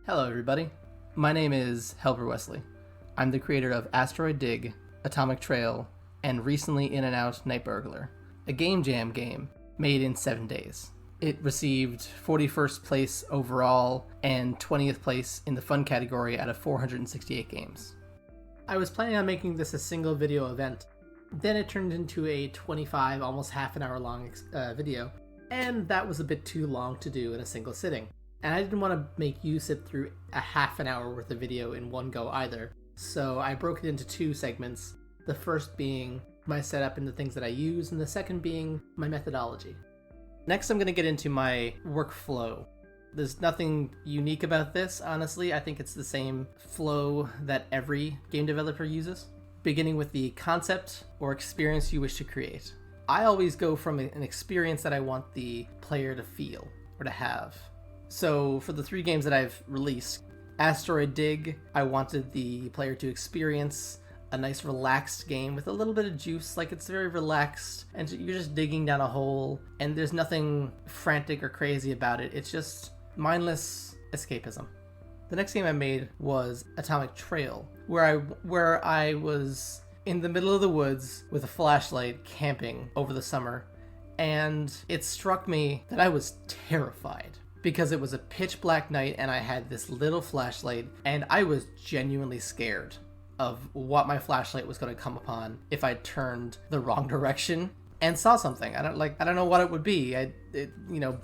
Hello everybody, my name is Helper Wesley. I'm the creator of Asteroid Dig, Atomic Trail, and recently In and Out Night Burglar, a game jam game made in 7 days. It received 41st place overall and 20th place in the fun category out of 468 games. I was planning on making this a single video event, then it turned into a 25, almost half an hour long video, and that was a bit too long to do in a single sitting. And I didn't want to make you sit through a half an hour worth of video in one go either, so I broke it into 2 segments, the first being my setup and the things that I use, and the second being my methodology. Next, I'm going to get into my workflow. There's nothing unique about this, honestly. I think it's the same flow that every game developer uses, beginning with the concept or experience you wish to create. I always go from an experience that I want the player to feel or to have. So for the 3 games that I've released, Asteroid Dig, I wanted the player to experience a nice relaxed game with a little bit of juice, like it's very relaxed and you're just digging down a hole and there's nothing frantic or crazy about it. It's just mindless escapism. The next game I made was Atomic Trail, where I was in the middle of the woods with a flashlight camping over the summer, and it struck me that I was terrified. Because it was a pitch black night and I had this little flashlight and I was genuinely scared of what my flashlight was going to come upon if I turned the wrong direction and saw something. I don't know what it would be.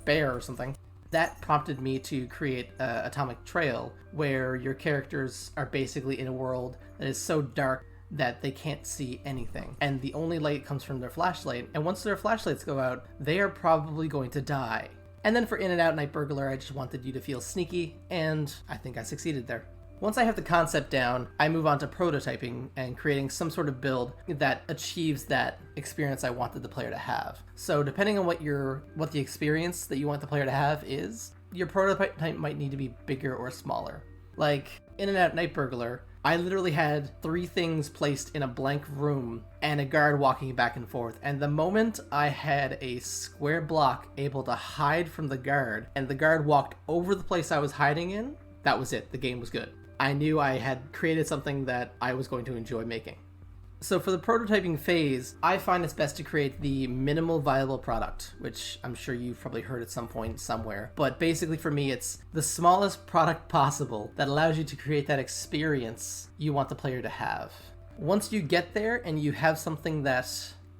Bear or something. That prompted me to create Atomic Trail, where your characters are basically in a world that is so dark that they can't see anything. And the only light comes from their flashlight. And once their flashlights go out, they are probably going to die. And then for In and Out Night Burglar, I just wanted you to feel sneaky, and I think I succeeded there. Once I have the concept down, I move on to prototyping and creating some sort of build that achieves that experience I wanted the player to have. So depending on what the experience that you want the player to have is, your prototype might need to be bigger or smaller. Like In and Out Night Burglar, I literally had 3 things placed in a blank room and a guard walking back and forth. And the moment I had a square block able to hide from the guard and the guard walked over the place I was hiding in, that was it. The game was good. I knew I had created something that I was going to enjoy making. So for the prototyping phase, I find it's best to create the minimal viable product, which I'm sure you've probably heard at some point somewhere. But basically for me, it's the smallest product possible that allows you to create that experience you want the player to have. Once you get there and you have something that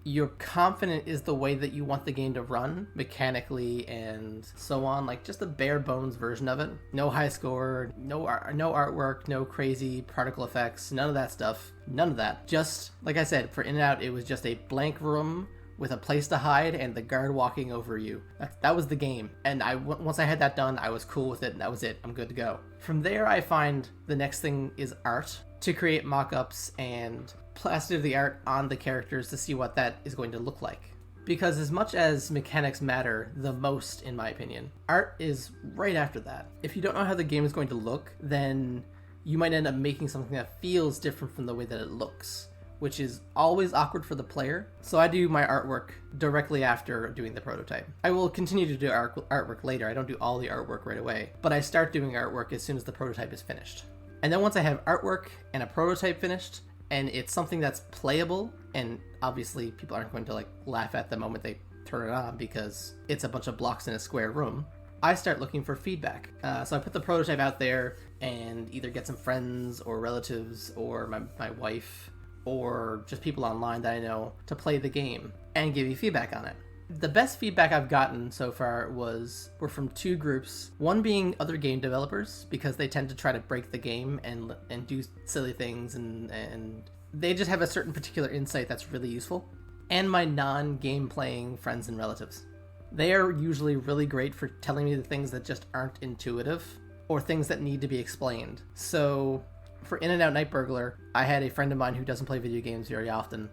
you're confident is the way that you want the game to run, mechanically and so on, like just a bare bones version of it. No high score, no artwork, no crazy particle effects, none of that stuff. None of that. Just, like I said, for In and Out, it was just a blank room with a place to hide and the guard walking over you. That was the game. And once I had that done, I was cool with it and that was it. I'm good to go. From there, I find the next thing is art, to create mock-ups and plaster the art on the characters to see what that is going to look like. Because as much as mechanics matter the most, in my opinion, art is right after that. If you don't know how the game is going to look, then you might end up making something that feels different from the way that it looks, which is always awkward for the player. So I do my artwork directly after doing the prototype. I will continue to do artwork later. I don't do all the artwork right away, but I start doing artwork as soon as the prototype is finished. And then once I have artwork and a prototype finished, and it's something that's playable, and obviously people aren't going to laugh at the moment they turn it on because it's a bunch of blocks in a square room, I start looking for feedback. So I put the prototype out there and either get some friends or relatives or my wife or just people online that I know to play the game and give you feedback on it. The best feedback I've gotten so far were from 2 groups. One being other game developers, because they tend to try to break the game and do silly things and they just have a certain particular insight that's really useful. And my non-game playing friends and relatives. They are usually really great for telling me the things that just aren't intuitive or things that need to be explained. So for In and Out Night Burglar, I had a friend of mine who doesn't play video games very often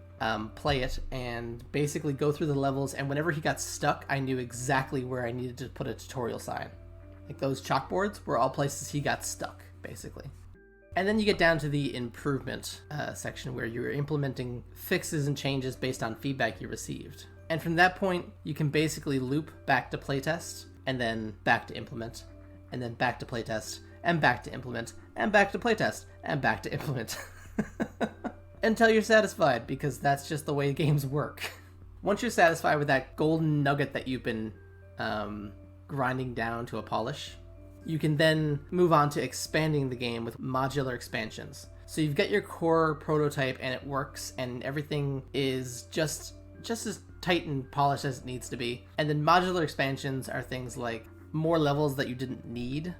play it and basically go through the levels, and whenever he got stuck, I knew exactly where I needed to put a tutorial sign. Like those chalkboards were all places he got stuck, basically. And then you get down to the improvement section where you're implementing fixes and changes based on feedback you received. And from that point, you can basically loop back to playtest and then back to implement. and then back to playtest, and back to implement, and back to playtest, and back to implement. Until you're satisfied, because that's just the way games work. Once you're satisfied with that golden nugget that you've been grinding down to a polish, you can then move on to expanding the game with modular expansions. So you've got your core prototype and it works and everything is just as tight and polished as it needs to be. And then modular expansions are things like more levels that you didn't need.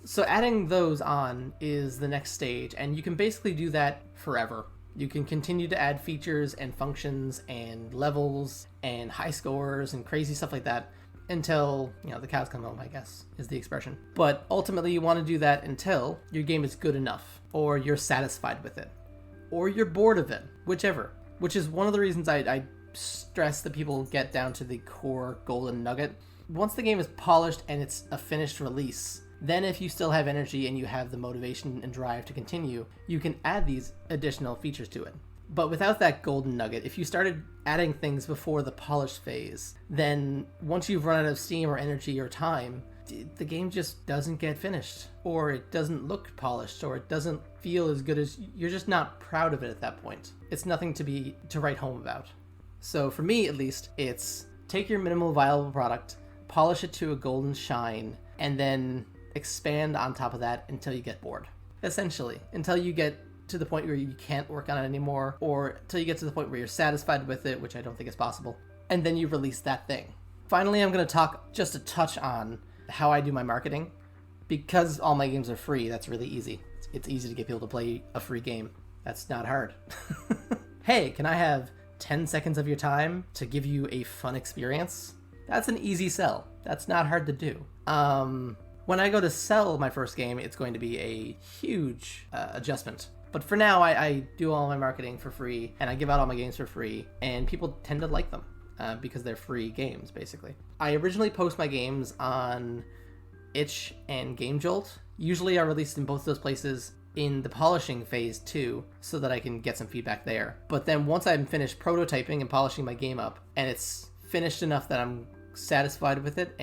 So adding those on is the next stage, and you can basically do that forever. You can continue to add features and functions and levels and high scores and crazy stuff like that until, the cows come home, I guess, is the expression. But ultimately you want to do that until your game is good enough, or you're satisfied with it, or you're bored of it, whichever. Which is one of the reasons I stress that people get down to the core golden nugget. Once the game is polished and it's a finished release, then if you still have energy and you have the motivation and drive to continue, you can add these additional features to it. But without that golden nugget, if you started adding things before the polished phase, then once you've run out of steam or energy or time, the game just doesn't get finished, or it doesn't look polished, or it doesn't feel as good as, you're just not proud of it at that point. It's nothing to write home about. So for me, at least, it's take your minimal viable product, polish it to a golden shine, and then expand on top of that until you get bored. Essentially, until you get to the point where you can't work on it anymore, or until you get to the point where you're satisfied with it, which I don't think is possible, and then you release that thing. Finally, I'm going to talk just a touch on how I do my marketing. Because all my games are free, that's really easy. It's easy to get people to play a free game. That's not hard. Hey, can I have 10 seconds of your time to give you a fun experience? That's an easy sell. That's not hard to do. When I go to sell my first game, it's going to be a huge adjustment. But for now, I do all my marketing for free, and I give out all my games for free, and people tend to like them because they're free games, basically. I originally post my games on Itch and GameJolt. Usually I release in both those places in the polishing phase too, so that I can get some feedback there. But then once I'm finished prototyping and polishing my game up, and it's finished enough that I'm satisfied with it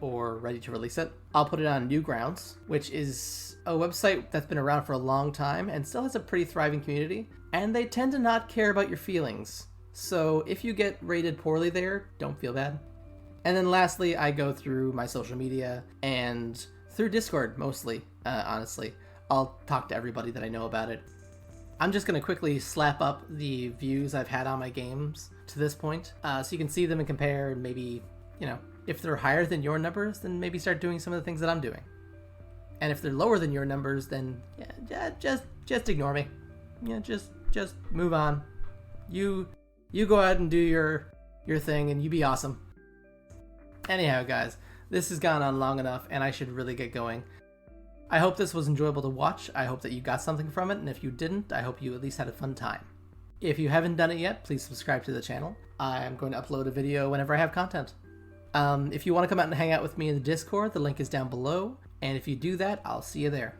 or ready to release it, I'll put it on Newgrounds, which is a website that's been around for a long time and still has a pretty thriving community, and they tend to not care about your feelings. So if you get rated poorly there, don't feel bad. And then lastly, I go through my social media and through Discord mostly, honestly. I'll talk to everybody that I know about it. I'm just going to quickly slap up the views I've had on my games to this point, so you can see them and compare, and maybe, if they're higher than your numbers, then maybe start doing some of the things that I'm doing. And if they're lower than your numbers, then just ignore me. Just move on. You go out and do your thing, and you be awesome. Anyhow, guys, this has gone on long enough, and I should really get going. I hope this was enjoyable to watch. I hope that you got something from it, and if you didn't, I hope you at least had a fun time. If you haven't done it yet, please subscribe to the channel. I'm going to upload a video whenever I have content. If you want to come out and hang out with me in the Discord, the link is down below, and if you do that, I'll see you there.